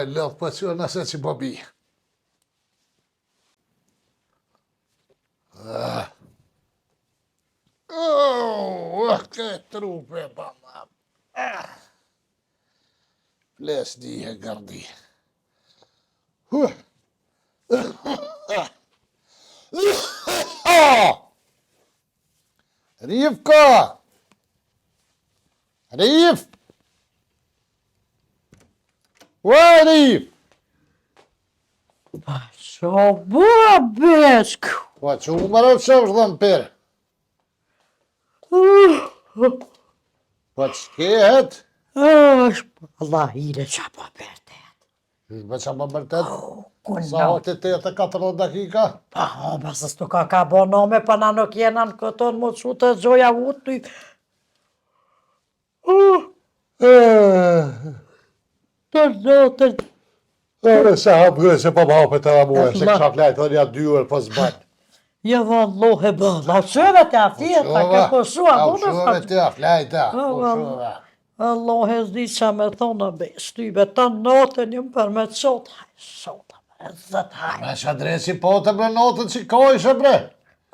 e lëdh po që nëse që po bi. Ke trupe, baba. Fles dihe gardi. Rivka! Riv! Ua, Riv! Qa bua, beshk? Pa që u mërë që është dhe më pere? Pa që kehet? Allah hile qa pa bërtet. Shme që më bërtet? Kuna. Sa hote 8-40 dakika? Pa, pasës nuk ka bo nome, pa na nuk jena në këton më që të gjoja utë. Të zotën. Se hapë se pa më hapët e muhe, se kësha flajtë dhe nja 2 orë pas banë. Ja vallohe bëlla, qëve të afjeta, ke përsua, Au qëve të flajta, qëve. Allah e zdi që me thonë be, shtybe të notën një më për me qotë, haj, sota, me zët, haj. Me që adresi po të bre notën që ka ishe bre.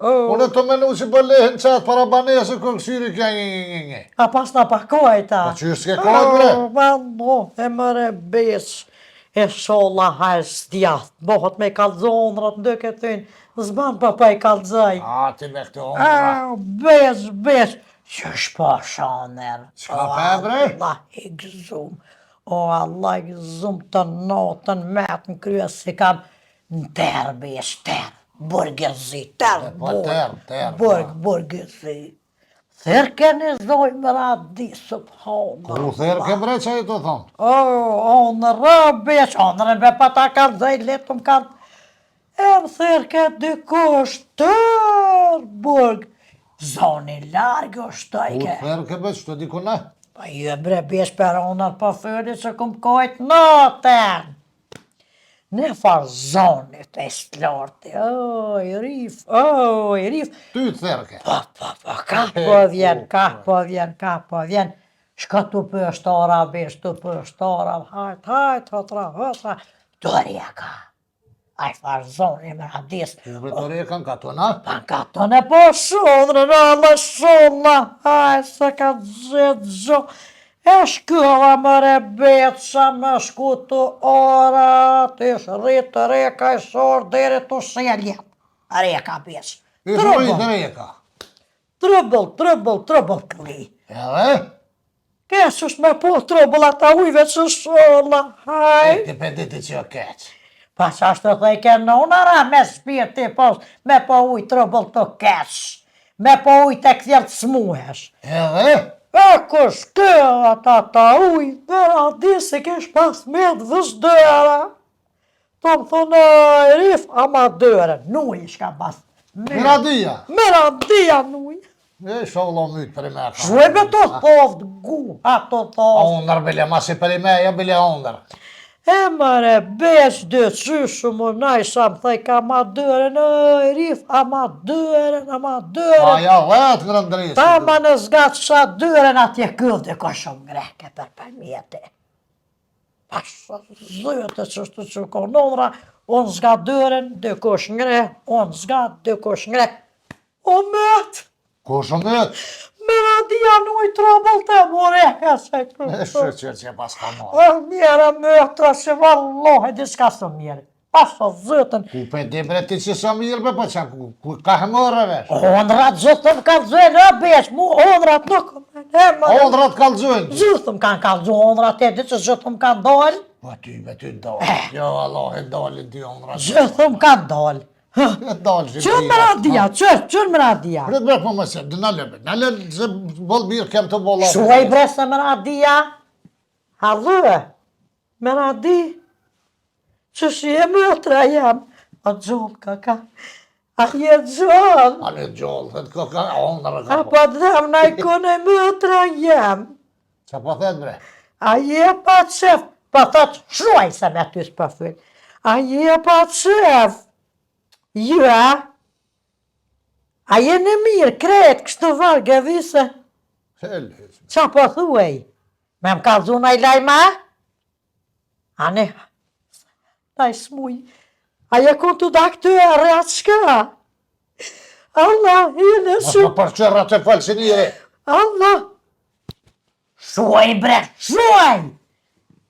Unë të menu që për lehen qatë para banesë kërë kësyri kja një. A pas në pakojta. Pa që s'ke kojt bre. Vallo, e mëre besh, e sholla haj s'djath, bohët me kalzonrat, ndë këtyn, zban pa i kalzaj. A, ti me këtë ondra. Besh, që shpa shaner. Qka pe bre? Allah i gëzum, Allah i gëzum të notën, metë në kryes si kam në terë besh, terë, burgëzi, terë, burgëzi. Thërke në zoj më radi, subhanallah. Ku thërke bre që i të thonë? Onërë besh, onërën be pa ta kalzaj, letëm kanë. E më thërke dikush tërë burg. Zoni largë është të Ku thërke be që të dikuna? Pa ju bre besh për onër për fëri që këm kojt notën. Në farë zonit e slarti, oj, rif. Ty thërke. Pa, ka po vjen. Shka të pështara, besh të pështara, hajt, hotra, dorja ka. Aj farë zoni me radis. Ube dorja kanë katona? Pa ka të në po shudrë, në allë shulla, aj se ka gjithë. E shkylla më rebet sa më shku të orat, ish rritë të reka i sorë dhere të sjeljet. Reka besh. Ish rritë reka. Trëbëll këli. Edhe? Kesh është me po trëbëll ata ujve që sholla, haj. Ti për diti që o keq. Pas ashtë të thejke në unara me spirti pos, me po uj trëbëll të kesh. Me po uj të këthjellë të smuhesh. Edhe? E kush këllat ata uj, nëra di se kesh pas med vëzdëra. To më thonë, rif, ama dëre, nuj shka pas. Meradia nuj. E sholla mytë për i me ka. Shvejbe të thoftë gu, ato thoftë. Ondër bile, masi për i me, ja bile ondër. E mëre, besh dë qyshu më najsa më thej ka ma dëren, rif, ama dëren. Aja vetë grëndrisë. Ta ma në zgatë sa dëren atje këllë ka shumë greke për përmjeti. Pasha zëtë që shtu që kononra, unë zga dëren, dë kush ngre, unë zga, dë kush ngre. O mëtë! Kush o mëtë? Me radia nuj trobëll të mureka se kërë. E shqyqër që pas ka marë. O mjera mëtra që vallohi diska së mjeri. Pasha zëtën. Ku pe di bre ti që së mirë be pa që ku ka hëmërë vesh? Ondrat zëtëm kalzojnë, e besh, mu ondrat nuk. Ondrat kalzojnë? Zëtëm kanë kalzojnë, ondrat e di që zëtëm kanë dalë. Pa ty me ty dalë. Jo Allah e dalin ti ondrat. Zëtëm kanë dalë. Qënë më radia, qënë më radia. Pret bre po më se, dë në lëbe, se bol mirë kem të bolla. Shuaj bre se më radia. Hallë, më radi. Që shi e mëtra jam. A gjollë kaka. A je gjollë. A le gjollë, thëtë ka ondra ka A pa dhem na i kone mëtra jam. Qa po thëtë bre? A je pa qef. Pa thët shuaj se me ty s'pa fyll. A je pa qef. Ja. A je në mirë, kretë, kështu vargë vise. Qa po thuej? Me më kalzun a i lajma? Ani, taj smuj. Aja kontudaktore, atë shka? Allah, hile Mos më përqërra të falë si njëri. Allah. Shuaj bre, shuaj!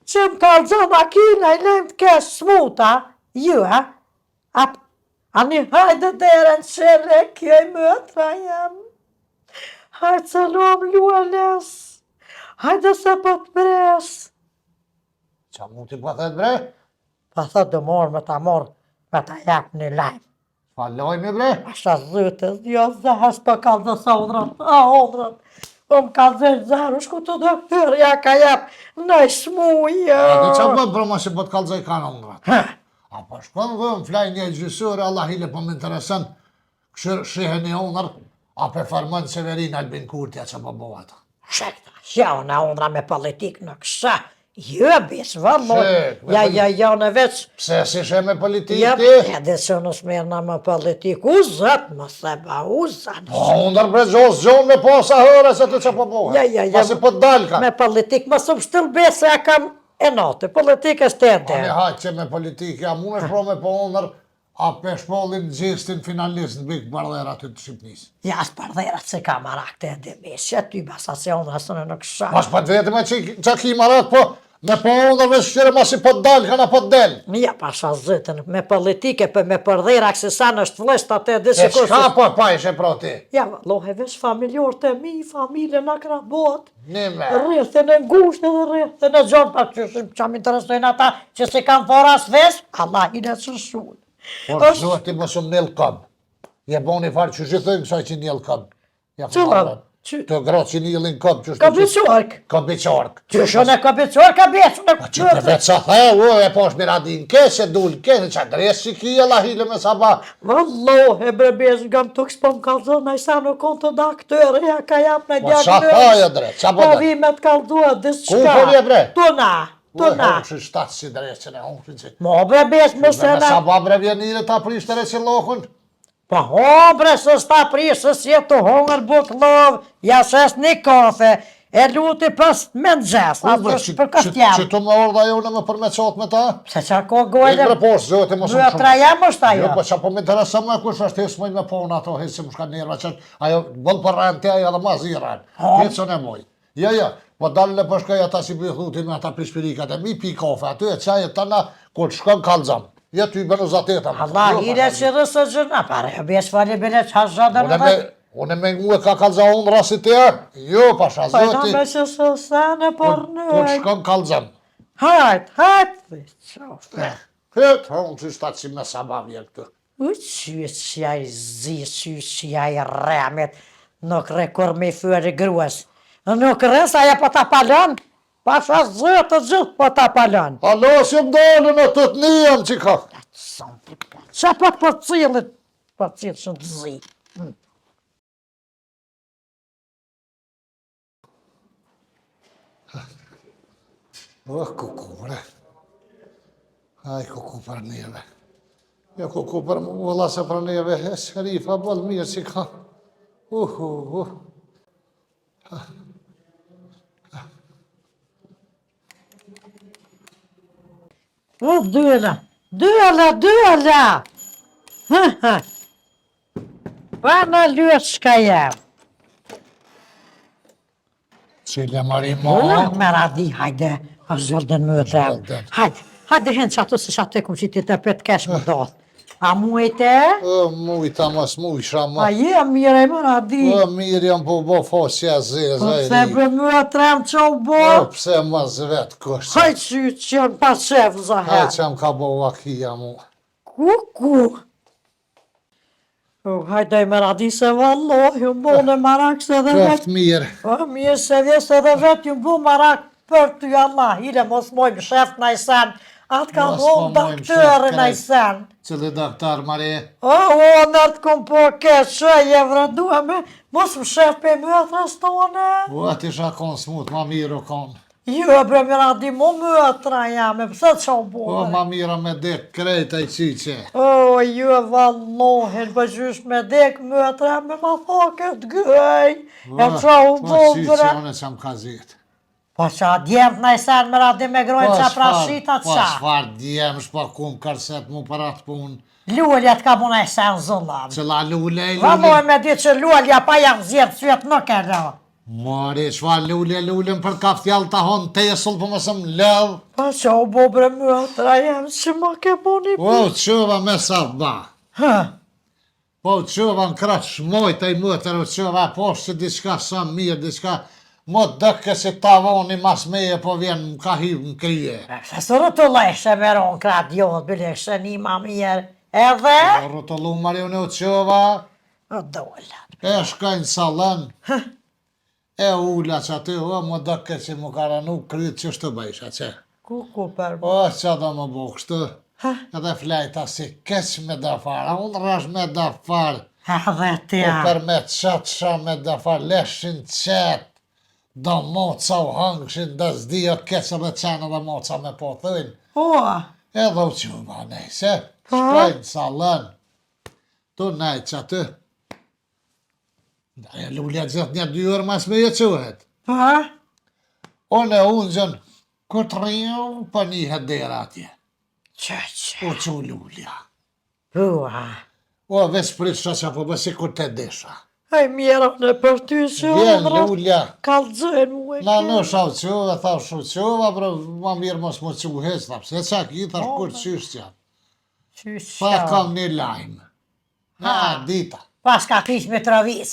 Që më ka zë makina i lejmë të kesh smuta, ju, a? Ani hajde deren qële, kjo i mëtra jam. Hajde se lom luales, hajde se po të pres. Qa mu ti po thet bre? Pa thot dë morë me ta morë, me ta jap një lajmë. Pa lojme bre? Asha zëtës, jo zahës për kalë dhe sa odrat, më kalë dhe zahër, shku të doktor, ja ka jap në shmuja. A dhe qa bët bro ma që po të kalëzaj kanë ondrat? A po shkon dhe më flaj një gjysore, Allah hile po më interesën, këshër shihen një ondër, a pe farmën Severin Albin Kurtja që po bo ata. Shekta, ja në ondra me politik në kësha, jëbis, vëlloj, ja në veç, Pse si she me politik ja, ti? edhe që në smerna me politik, u zët më seba, u zët. Po ondër bre gjos gjon me posa hëre se të që po bohe. Ja, Pasi po të dalë ka. me politik, më së pështëll bese, ja kam e natë, politik është të edhe. Ani haqë që me politik, ja mu me shpro me po ondër, a pe shpollin gjistin finalist në Big Brother aty të Shqipnis. Ja, së përdherat se ka marak të edhe mes, që ty basa se ondra së në kësha. Mas pa të vetëm e që ki marat, po me po ondër me shqyre ma si po të dalë, kana po të delë. Ja, pasha zëtën, me politike, për me përdherak se sa në shtvlesht atë edhe E shka po pa ishe pro ti? Ja, lohe veç familjar të mi, familje në krabot, Nime. rrethën e ngusht edhe rrethën e gjonë, pa që më interesojnë ata që se kam foras ves, Allah i në sërshun. Por zoti më shumë njëllë këmë. Je boni farë që gjithëjnë kësaj që njëllë këmë. Cëlla? Të grotë që njëllin këmë. Ka beqork. Ka beqork. Që shone ka beqork, ka beqork. Që të vetë sa the, e po është miradin keshe, dulë keshe, që dresë që ki e lahile me saba. Vallohe, brebez, nga më tukës po më kalëzën, na i sa në kontë të daktore, ja ka jap në Po sa thaje dre, qa po Pa dhe? vi me të kalëzua, disë Ku qka. po vje bre? Tuna. Hongë shtatë si dresë që ne hongë që. Mo brebez, më se Me na. saba bre vje njëre ta prishtere që lokun. Pa hombre, së sta prishë, së jetë hongër buk lovë, ja shes një kafe, e luti pës me në gjesë, asë për këtë Që jam. tu me orda jo në me përmeqot me ta? Se që ko Ik gojle, bre poshë, zoti më shumë bëtra jam është Jo, ajo. po që po më interesa më kush është hisë me po në ato hisë më shka njerëva që ajo bëllë për rënë të ajo dhe ma zirën. Hitë që ne moj. Jo, po dalë në përshkaj ata si bëjë thuti me ata prishpirikat e mi pi kafe, aty e qaj e tana kur shkon kalzam. Jo, ty i bënu zateta. Allah, hire që rësë gjëna, pare, jo bjes fali bile që hasë gjadën në dhe. Unë me ngu e ka kalza unë rasi të e? Jo, pasha, Pajna zoti. me që së sene për Kur nëj. shkon kalzam. Hajt, qofte. Këtë, unë që shtatë si me sabah vjen këtu. U qyqja i zi, qyqja i remet, nuk rekur me i fyri grues. Nuk rës, aja po ta palon, pasha zëtë gjithë po ta palon. Alo, si më dalë në të të njëm që ka. Qa po të cilët, po cilët që të zi. Kuku, bre. Aj, kuku për njëve. Jo, kuku për më vëlla se për njëve. E sherifa, bëllë mirë që ka. O, dyla. Pa në lyët shka jam. Qile marimo. Me radi, hajde, a zëllën më të Zëllën. Hajde henë që ato se që atë e kumë që ti të petë kesh më doth. A mujte? Mujta mas mujsha A ma. je mire më radi. Mirë jam po bo fosja zezë. Po se për më atrem që u bo. Pse ma zvet kështë. Hajde që në pas shef Hajtë zahet. që më ka bo vakia mu. Kuku. Hajde me radi se vallohi, ju bo në marak se dhe vetë. Këtë mirë. Mirë se vjes edhe vetë ju bu marak për ty Allah, hile mos mojmë shef në i sen, atë ka Mos mojmë po mojmë doktorë shef në i krejt. sen. Cili daktar mare. O, nërtë kom po keqë, je vërëdua me, mos më shef për mëtërës tone. U ati isha konë smut, ma mirë o konë. Jo, bre më radi mu mëtëra jame, pëse që u Po bojë? ma mirë me dek krejta i qiqe. O, jo, vallohin, bëgjysh me dek mëtëra me ma tha këtë gëj. E që u Po qiqe bre. une që më ka zitë. Po qa djemt në i sen më radi me grojnë qa prashita Po qa. shfar djemë shpa kum kërset mu për atë punë. Lullja t'ka mu në i sen zëllam. Cëla lule e Valoj me di që lullja pa janë zjetë syet nuk e lo. Mori, shfar lulem për kaftjall të honë tesull për mësëm lëv. Pa qa u bo bre mëtra jem që ma ke bo një Po, qëva me sa ba. Hë, Po, qëva në kratë shmojt e i mëtër, qëva poshtë që diçka sa mirë, diçka më dëkke si tavoni mas meje, po vjen më ka hivë në krije. se së rëtu lejshe me ronë kratë jonë, bile shë një ma mirë. Edhe? Rotollu Marione u qëva, O dolla. e shkajnë salën, e ula që aty, o, më dëkke që më karanu krytë që shtë bëjsha, që. Ku për O, që do më bu kështu, edhe flejta si keq me dafar, a unë rash me dafar, Edhe po tja. për me qatë me dafar, leshin qetë, do moca u hëngshin, do zdi o keq edhe qenë edhe moca me po thëjnë, O, edhe u qëma nejse, shkajnë salën, tu nejtë që aty, e lullja gjithë një 2 orë mas me jequhet. pa? Unë e unë gjënë, këtë riu, për një hedera atje. Që. O që lullja. Ua. O, veç prisha që po bësi kur të desha. Aj mjera në për ty që Vjen undra. lullja. Kalëzën mu e Na në shauqova, tha shauqova, bro, ma mirë mos më quhes, tha, se qa ki, thash kur qyshtja. Pa kam një lajmë. Na, dita. Pas ka kriz Mitrovic.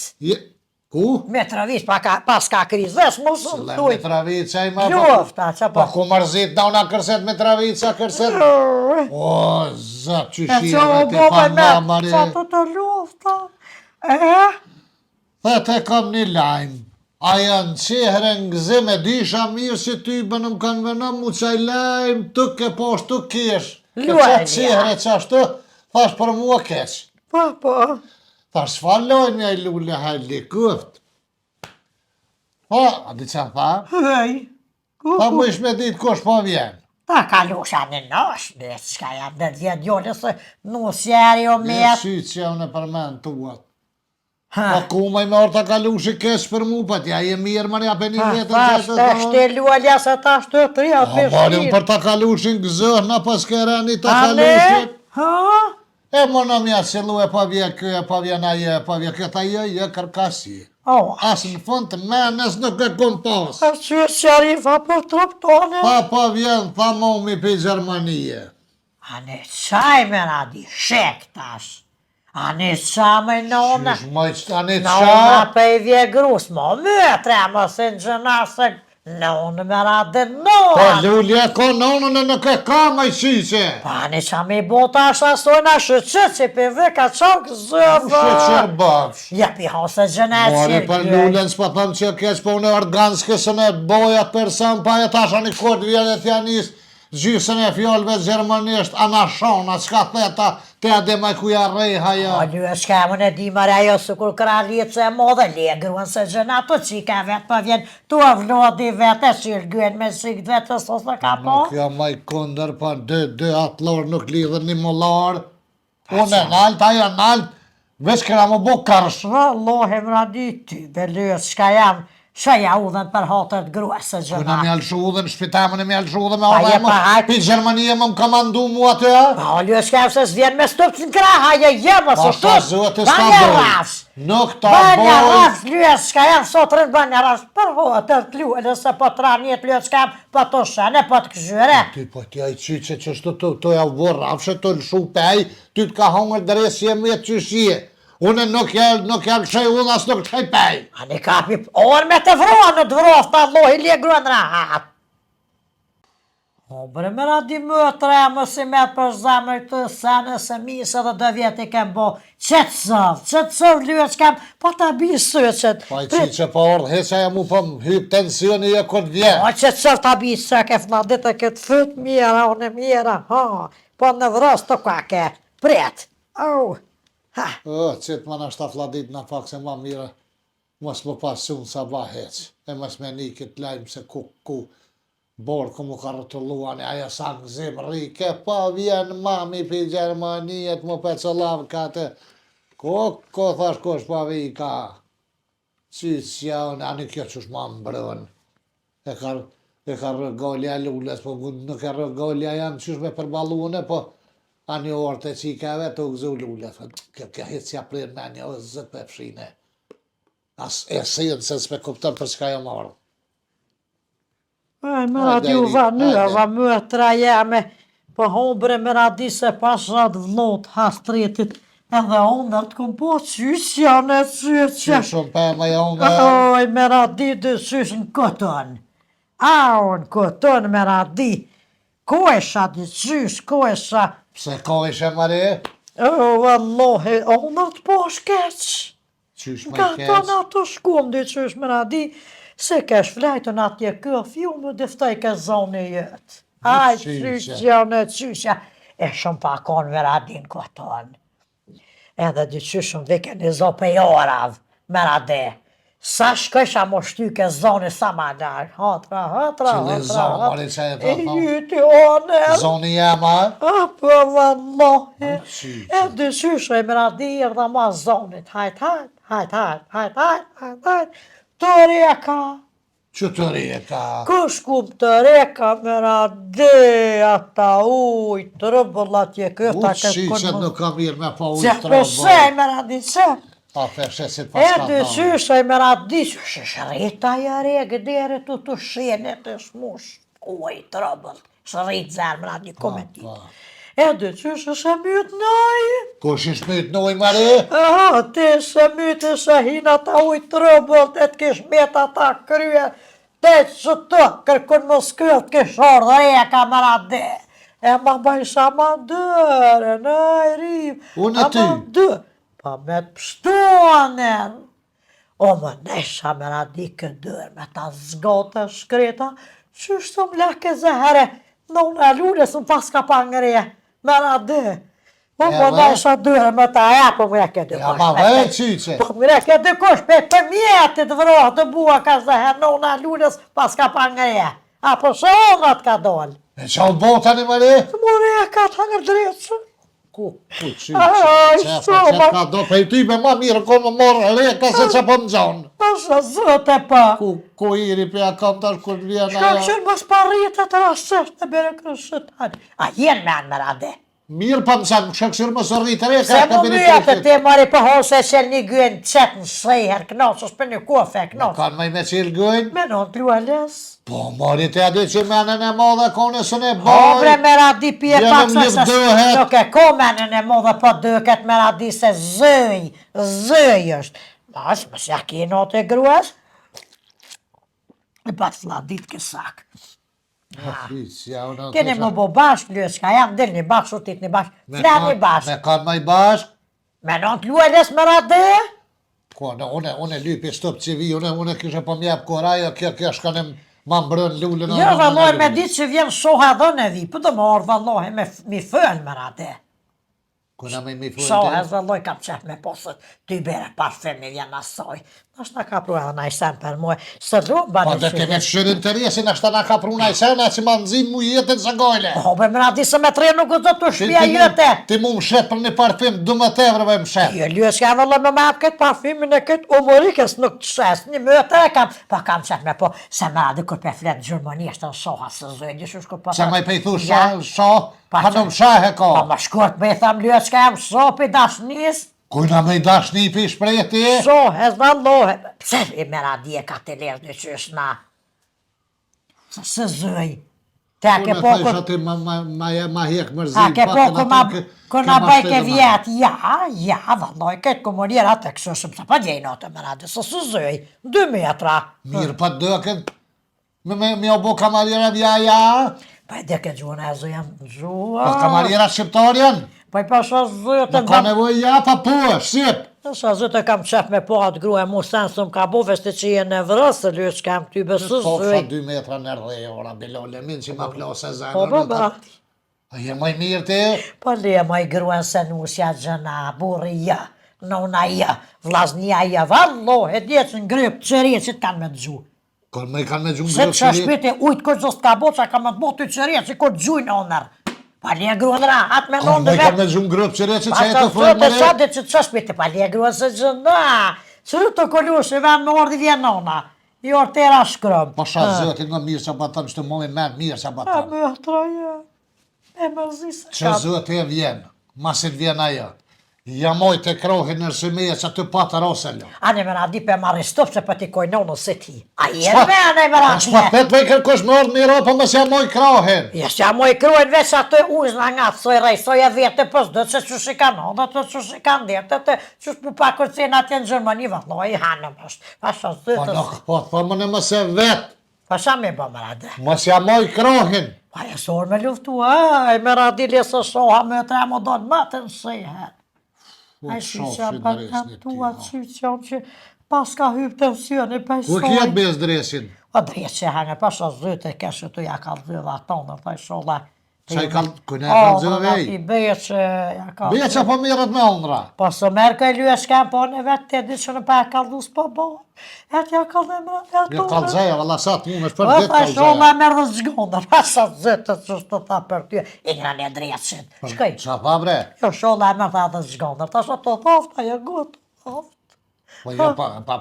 Ku? Mitrovic pas ka kriz. Vesh mu Se shumë le tuj. me travica i ma Lufta, që Pa pa. ku mërzit da una kërset me travica, kërset. O, zë, E që qyshire, u ti bo pa me me, mamari. që të lufta. Dhe te kam një lajmë. A janë qehre në gëzim e disha mirë që ty bënë më kanë vënëm mu qaj lajmë, tuk e poshtë, tuk kesh. Luajja. Që qehre që ashtu, thash për mua kesh. Po. Thash falojnë një lulle hajli kuft. Po, a di që tha? Hej. Ta më ish me ditë kush po vjen. Ta ka lusha në nosh, dhe qka janë dhe djetë djolle se nusjeri o Një metë. sy që unë e përmen tuat. Ha. Po ku më i marrë ta ka lushi kesh për mu, pa tja je mirë më nja për një vetën Ta që të shte lualja se ta shte të rja A marim për ta ka lushin gëzëh, na pas kërani ta ka lushin. Ha? E më në mja qëllu e pa vje kë, e pa vje na je, e pa vje këta je kërkasi. O, Asë në fund të menes nuk e kom pas. a që sherifa për traptone? Pa vjen, tha momi për Gjermanije. A ne qaj me na di shek tash. A ne qa me nona? Qysh më i qëtani Nona qa? pe i vje grus, mo mëtre, më se në gjëna se nona me ra dhe Po nona. lullje ko nonën e nuk e ka më i qiqe. Pa ne qa me i bota është asojna shëqët që pe vë ka qak Shë zëvë. qërë bëfsh. Ja pi hose gjëna e Mori qirë. për lullën s'pa thëmë që keq po në organske së në boja person pa e tasha një kod vjen e tjanis gjysën e fjallëve gjermanisht anashona, qka theta te ade maj kuja rejha ja. O një e shka më në di mërë ajo së kur këra rritë se mo dhe legruan se gjëna të qika vetë pa vjen tu avlodi vetë e shirë gën me shikët vetë së së ka po. Nuk jam maj kunder pa dy atlor nuk lidhën një mollar. Unë e nalt, ajo nalt, veç këna më bu kërsh. Vallohi më radi ty, belës, shka jam, shëja udhen për hatët gruas së Kuna gjëna. me alshu dhe në shpitamën e me alshu dhe me Pa orda je e më, pa hajt. pi Gjermanie më kamandu mu atë ja. Pa o një shka se s'vjen me stëpë të në kra, haje jemë, Pa së shta zëtë s'ta Banja boj. ras. Nuk ta Banja boj. ras, lyes, shka jam sot rënë banja ras, për hatët të luë, nëse po të ranë jetë lyes, shka jam, po të shene, po të këzhyre. Ty po t'ja i qiqe që shtu të ja vorrafshe të lëshu pej, ty t'ka hongër dresje më jetë qyshje. Une nuk jam qaj unë as nuk qaj pej. A një kapi orë me të vroa në të vroa, ta lohi li e gruan rahat. O bre me radi më të remë si me për zemër të sene se misë edhe dhe vjetë i kem bo qëtësëv lyët që kem, po ta bisë qëtë. Pa i qiqe pa ordë, heqa ja mu po më hyp tensioni e këtë vjen. O qëtësëv ta bisë që ke fna ditë këtë fët mjera, o në mjera, ha, po në vrës të ka ke, pret, au, ha. Qëtë më në shta fladit në pak se ma mire, mos më pasu në sabah heq. E mos me një këtë lajmë se ku borë ku mu ka rëtulluan e aja sa në zim rike, pa vjen mami për Gjermanijet mu pe cëllav ka të, ko thash kosh pa vika, qytë që janë, ani kjo qësh ma më brën. E ka E ka rëgalja lulles, po nuk e rëgalja janë qysh me përbalune, po a një orë të qikave të gëzu lulles. Kjo hitë që aprirë me një o zët për fshine. As e sinë se s'me kuptën për çka jo marë. Më radi u va mëtra jeme, po hombre më radi se pasat vlot hastretit, edhe ondër të kom po qysja në qysja. Shumë për me jonë. Oj, më radi dë qysh në këtën. Në këtën më radi. Koesha dë qysh, koesha. Pse ka ishe mare? Vallohi, ondër të po shkeq. Qysh me Ka keq? të në ato shkum dë qysh më radi, se kesh flajtën atje kjo fjumë dhe ftoj ke zonë jetë. Aj, qyshja në qyshja. E shumë pa konë më radin këtën. Edhe dy qyshëm vike një zope jorav, më radi. Sa shkësha më shtyke zoni sa ma darë. Hatra. Qëllë zonë, mare që e të E thonë? jyti oner. Zoni jema? Po vallohi. qysh. E dy qyshë e më radi dhe ma zonit. Hajt. Të reka. Që të rije ka? Kush kum të reka më radi ata ujt të rëbëll atje këta Qyshet nuk ka mirë me pa Se ujtë përse e më radi që? Pa feshesit E pas ka dy thonë. qyshe e më radi që shërita ja regë dhere të shene të shmush. Ujt të rëbëll. Shërit zërë më radi komentit. Pa. E dy qyshe se mytë nëjë. Kush ish mytë në ujë mare? Ti se mytë se hina ta ujtë të rëbëll të kish meta ta krye. Te që të kërkun më skët kish orë reka më radi. E ma bajsa ma dërë, në i rrim. Unë e ty. Pa me të pështuanen. O më nesha me radi këtë dërë, me ta zgotë shkreta, që shtu më lake zëhere, në unë e lullës më pas ka pa ngreje, me radi. O më nesha dërë, me ta e, po më reke dy Ja kosh. ma vë qyqe. Po më reke dy kosh, për mjetit vroh të bua ka zëhere, në unë e lullës pas ka pa ngreje. Apo se onat ka dollë. E qa u bota një mare? Më reka të hangër drejtësë. Ku qyqe? Aj, Që ka do për ty me ma mirë, ko më morë reka se që po më gjonë. Pasha zëte pa. Ku iri për ja kam tash kur vjen Shka ajo. këshën mos parritet të rasesht në bere kërëshëtani. A jenë me anë më rade. Mirë pa më sanë, shëksirë më së rritë reka. Se më myete ti mari për hose që një gënë qëtë në shëjher, knasës për një kofe, knasës. Kanë maj me cilë gëjnë? Me në të luales. Po, mori të adi që menën e modhe kone së ne Obre boj. me radi pje Jene pak më se dëhet. nuk e ko menën e modhe po dëket me radi se zëj është. Mas, mësë ja ki notë e gruas. E pas ladit kësak. Keni më bo bashkë, Ljuska, jam del një bashkë, sotit një bashkë, fler një bashkë. Me kanë maj bashkë? Me në të lueles më rade? Ko, une lypi stop civi, une kishe po mjep koraja, kjo shkanë ma mbrën lullën. Jo, valloj, me ditë që vjen shoha dhe në vi, për të më orë, valloj, mi fëll më rade. Kuna me mi fërën Shoha, valloj, kam qef me posët, ty bere parfemi vjen asoj. Nështë na ka pru edhe na i sen për muaj, së rumba Po në dhe keme të shërin të rjesin, ashtë na ka pruna i sena që ma nëzim mu jetën së gojle. Po, be më radi se me tre nuk do të shpia jete. Ti mu më shet për një parfim 12 evrëve më shet. Jo, Ljuska, valloj, me apë këtë parfimin e këtë umorikës nuk të shes, një mëtë e kam, pa kam qef me po, se më radi kur pe fletë Gjermani është në shoha së zëjë, dishë shku po. Se me i pejthu Ja. pa në më shahe ka. Pa më shkurt me i tham Ljuska, jam sopi dashnis. Kujna me i dashni për i shprejti e? Shohe, zvallohe. Pse i me radi e ka të lirë në qysh na? Se zëj. Te a ke Unë poku... thajsh ati ma hek A mërzim. ke poku ma... Këna bajke vjetë, ja, valloj, këtë komunirë atë kësëshëm, se pa djejnë atë me radi, se zëj, 2 metra. Mirë pa dëken. Me o bo kamarjera vja. Pa e dhe ke gjuna e zëjën, Po kamarjera shqiptarjen. Pa i pasha zëjët e Ka nevoj ja pa po, shqip. Nësa zëtë kam qef me po atë grua e mu sen së më ka bo vështë që jenë e vrësë, lësh kam ty besë Po zëj. fsha 2 metra në rdhe ora, bilole, minë që ma plose zenë. Po baba. A je maj mirë ti? Po le ma i gruen se nusja gjëna, burri ja, nona ja, vllaznia ja, vallo, e djetë në ngryp qëriqit kanë me dëgju. Kon me i kanë me gjumë Se grëpë që shpiti ujtë kërë zështë ka bo që ka më të bo të qëriqit, kërë gjujnë onër. Pa le gruen ra, atë me Kon nonë me dhe i kanë vetë. me gjumë grëpë që reqë që e Pasë të të fërë të mëre. shadit që të shpiti, pa le gruen se gjëna. Që të kolush e venë me ordi vjen nona. Jo tëra shkrëm. Po sha zëtin nga mirë që batëm, që të mojnë me mirë që A batëm. mëhtra je, e mërzisë. Që zëtë e vjen, masit vjen ajo. Jamoj të krohin në rësëmeje që të patë rosëllë. Ane më radi për marrë stop se për t'i kojnë në se ti. A je me ane më radi. Shpa petë me kërkosh më orë miro, po më jamoj krohin. Jes ja moj krojnë veç atë uzna nga soj rej, soj e vjetë pës dhe që që shikanon, dhe të që shikan dhe të që shpu pa kërcen atje në Gjermani, vëlloj, i hanëm është. Pasha Po zëtës. nuk, po thëmë në mëse vetë, Pasha me bë më radi. mës jamoj krohin. Pa e sorë me luftu, aj me radi lesë shoha me të më donë më të nësejhe. Ai shqyqa për kantua qyqa që pas ka hypë të mësione për Ku soj. kjetë bez dresin? O drejtë që hangë, pasha zëtë e keshë të ja ka dhëve atonë, të shola. Qa i kalë, këne e kalë zëve vej? I beje që ja ka Beje që po mirët me ondra. Po së merë këj lyë shkem, po në vetë të di që në pa e kaldu s'po bo. E t'ja kaldu e më e Ja kalë zeja, valla sa të mund është për Po ditë pa kalë shola zeja. merë dhe zgondër, pasha zëtë që shtë ta për ty, i nga një drejtësin. Shkaj, Qa pa bre? jo shola e merë dhe zgondër, ta shë të thofta, e gotë, thofta. Po ja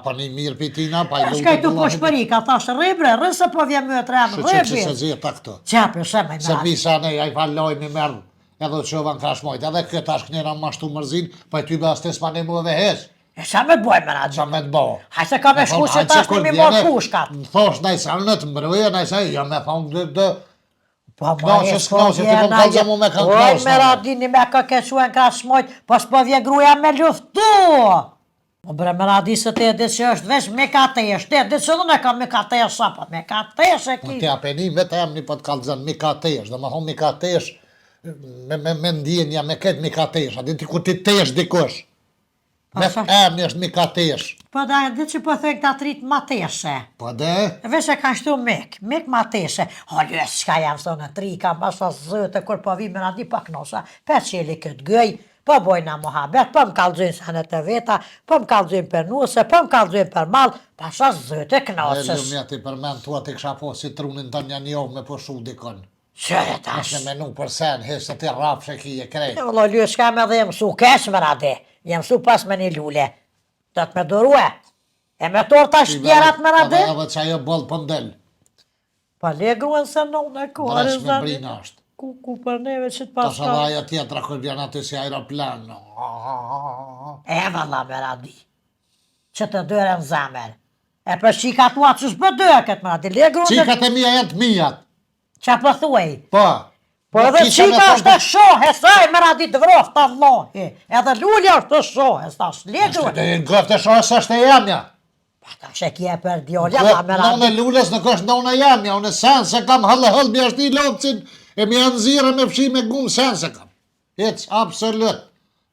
pa një mirë pitina, pa i lutë. Shkaj tu po shpëri, ka thash rribre, rrëse po vje më të remë, Që se rribre. zeta këto. Qapë, shemë i Se mërë. misa ne, a i faloj mi merdë, edhe të qëvan ka shmojt, edhe këtë ashtë kënjera mashtu mërzin, pa i ty be astes pa ne mu edhe hes, E sa me boj më ragjë? qa me të bo. Hajse ka me shku që tash në mi morë pushkat. Më thosh najsa në të mbërëje, najsa jo me thonë dhe Po Knaqës, knaqës, ti po më kalëzë mu me kanë knaqës, Oj, me radini me ka keshuen ka shmojt, po s'po vje gruja me luftu. Po bre, me radi se te edhe që është veç me katesh, te edhe që dhune ka me katesh, sa po me katesh e Më ki. të apeni vetë e më një po të kalëzën mikatesh, dhe më thonë mikatesh, me ndjenja, me këtë mikatesh, a di ti ku ti tesh dikush. Me emni është mikatesh. Po da, dhe që po thëjnë këta trit mateshe. Po dhe? Vesh e kanë shtu mek mateshe. O, lës, qka jam së në tri, ka masa zëtë, kur po vi me radi pa knosha, pe qeli këtë gëj, po bojna muhabet, po më kalëzojnë sanet e veta, po më kalëzojnë për nuse, po më kalëzojnë për malë, pasha zëtë e E knosës. lumja ti përmen tua ti kësha po si trunin të një njohë me përshu dikon. Qëre tash. Është me menu për sen, hesë të ti rafshe ki e krej. O, lës, ka me dhe jem su kesh me radi, jem su pas me një lule. Do të me durue. E me torë tash tjerat me radi. Edhe që ajo bolë pëndel. Pa le gruen se në kohë. Dresh me brina është. Ku për neve që të Ta pas shë dhe aja tjetra kër vjen aty si aeroplan. E valla me radi, që të dyre në zamer. E për shika tua që shpë dyre këtë më radi, le grune Qikat e mija janë të mijat. që për thuej. Po. Po edhe qika është të shohe, saj me radi të vrof të allohi. Edhe lullja është të shohe, s'tash, le grune. Dhe në grëftë e shohë së është e jamja. Pa ta që kje për djolja, la me Në radi. në lulles nuk është në jamja, unë sen se kam hëllë mi është i lopëcin, e mi janë zire me fshi me gumë sen se kam. Hec, absolut.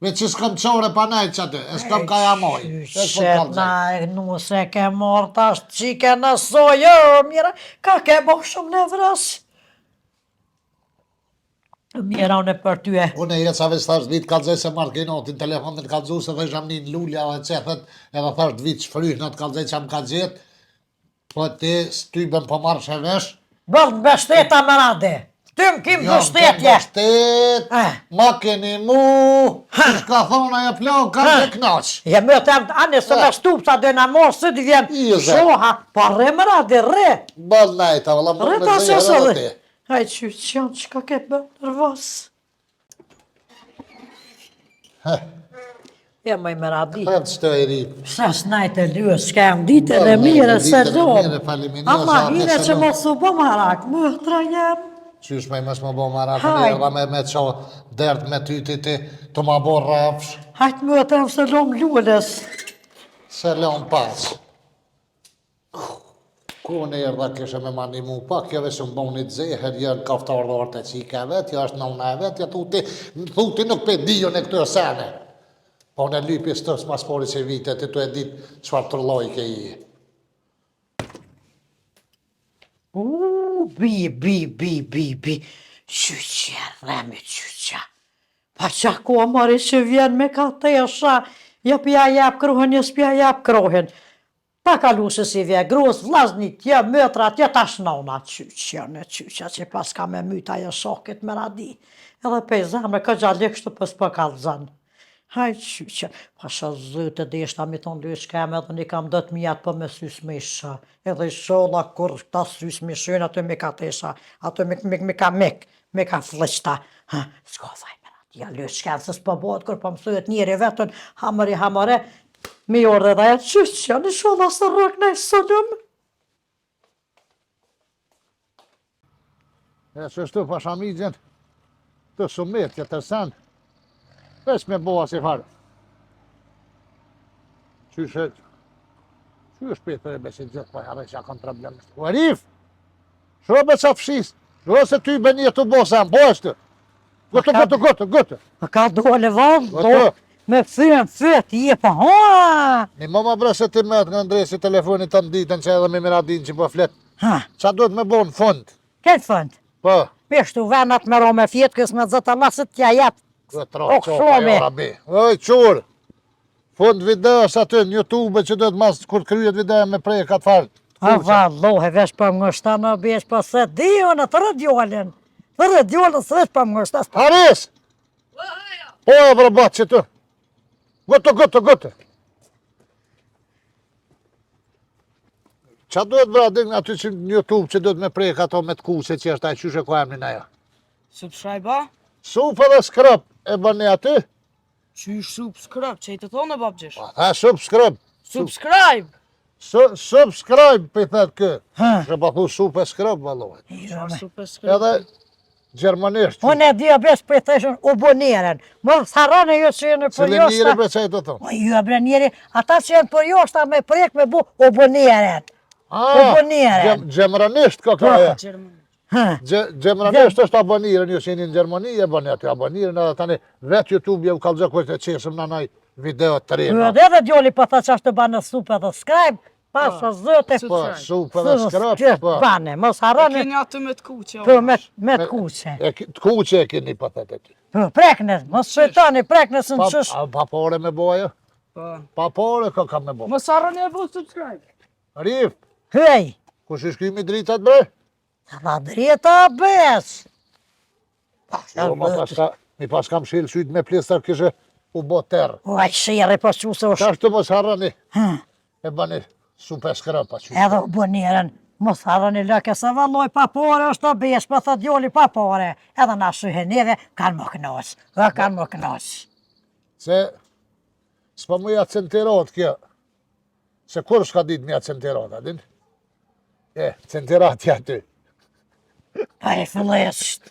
Veç që s'kam qore pa najtë që aty, e s'kam ka jamoj. Qyqet na e nuse ke morë tash qike në sojë, mira, ka ke bo shumë në vrasë. Mira unë për ty e. Unë e jetë sa veç thash vitë kalzej se marrë kinotin telefonin kalzu se dhe shamni në lullja dhe qethet edhe thash vitë shfryhnat kalzej që am ka gjetë, po ti s'tybën po marrë shevesh. Bëllë në beshteta më rade. Ty më kim bështetje. Bështet, ma keni mu, shka thona e plau, kam të knaq. Je më të anë se me stupca dhe në morë së të vjen shoha, pa re më rade, re. Bal najta, valla më Re në ta se zejë së edhe dhe. ti. Hajë qyqon, qka ke bë nërvos. Ja më i më radi. Hëtë që të e ri. Sa s'najtë e lyës, s'ka jam ditën e mire se ditën e zonë. mire, faleminderit, Ama sa hine ke që se më su bo marak, më tra jem. Qysh me mësë më bo marakën Hajde. e edhe me qo dert me ty ti të ma bo rafsh, Hajtë më të më se lom lullës. se leon pas. Ku në erë dhe kështë me mani mu pak, jave se më bonit zeher, jërë kaftar dhe orte qika e vetë, ja është nëuna e vetë, ja thuti nuk pe dijon e këtër sene. Po në lypi së tërës mas pori që vite, ti tu e ditë qëfar të loj ke i. Bi. Qyqja, reme qyqja. Pa qa ko mori që vjen me ka tesha, ja pja jap krohen, ja s'pja jap krohen. Pa kalu se si vje grus, vlaznit, ja mëtrat, ja tash nona qyqja, në qyqja që pas ka me myta ja shokit me radi. Edhe pe zanë, ka gjallë kështu pës për kalzan. Haj qyqe, pasha zëtë dhe ishta mi thonë dy shkem edhe një kam 10.000 për me sys me isha. Edhe isholla kur ta sys me shën aty me ka tesha, aty me ka flështa. S'ka thaj me aty, ja lë shkem se s'po bëhet kur po mësojët njeri vetën, hamare, mi orë dhe e qyqe, në sholla së rëk në i sëllëm. E që shtu pashamigjen, të sumet që të sen, veç me boha si farë. Qyshe shpet për e besin gjithë, pa jarë që a kanë problem. U Arif, shobe qa fshis, shobe se ty be një të bosa, bo është. Gëtë. Ka dole valë, Gëtë. me fyt, je pa hoa. Një më bre se ti met nga ndresi telefonit të nditën që edhe me miradin që po flet. Qa duhet me bo në fund? Këtë fund? Po. Peshtu venat me ro me fjetë, kësë me zëtë allasit tja jetë. Okshome. Oj, qurë. Fund videos aty në YouTube që duhet mas kur kryet video me prej ka të farë. A vallohe, vesh për më ngështa në besh për se dio në të rëdjollin. Të rëdjollin së vesh për më ngështa. Haris! Po e vrabat që të. Gëtë. Qa duhet vradin aty që në YouTube që duhet me prej ka to me të kuse që është ajë qyshe ko emnin ajo? Subscribe-a? Sup edhe skrap e bëni aty? Qysh subscribe, që i të thonë e babgjesh? Ha, subscribe. Subscribe! Subscribe për i thëtë kë. Që pa thu sup e skrap, valohet. Subscribe. Edhe gjermanisht. Unë e dhja besh për të theshën uboniren. Më tharane ju që jenë për Cile njëri joshta. për që i të thonë? O ju bre njeri, ata që jenë për joshta me prek me bu uboniren. Gjemranisht ka kaja. Gjermani. Gjemranisht është aboniren, ju që jeni në Gjermani e bëni aty aboniren edhe tani vetë YouTube je u kalëzë kështë e qesëm në naj video të Ju rejnë. edhe djoli për të që është të banë supe dhe skrajb, pasha zëte Po, sup edhe skrap, po. banë, mos E harani keni atë me të kuqe. për me të kuqe. Të kuqe e keni për të ty. Për preknes, mos shëtani preknes në qësh. Pa pore me bo ajo? Po. Pa pore ka me bo. Mos harroni e bu subscribe. Rif, Hej, kush i shkymi dritat bre? ta drita bes. Jo, mi pas kam shilë syt me plestar kishe u bo terë. O, aj shire për që se Ta shtu mos harrani, e bani supe skrapa që. edhe uboniren, mos harani lëke se valloj pa pore është të besh, për thë djoli pa pore. Edhe na shyhe neve, kanë më kënos, kanë më kënos. Se s'pa mu ja centirot kjo. Se kur s'ka dit me ja centirot, adin? Centirati aty. Pa e fillesht.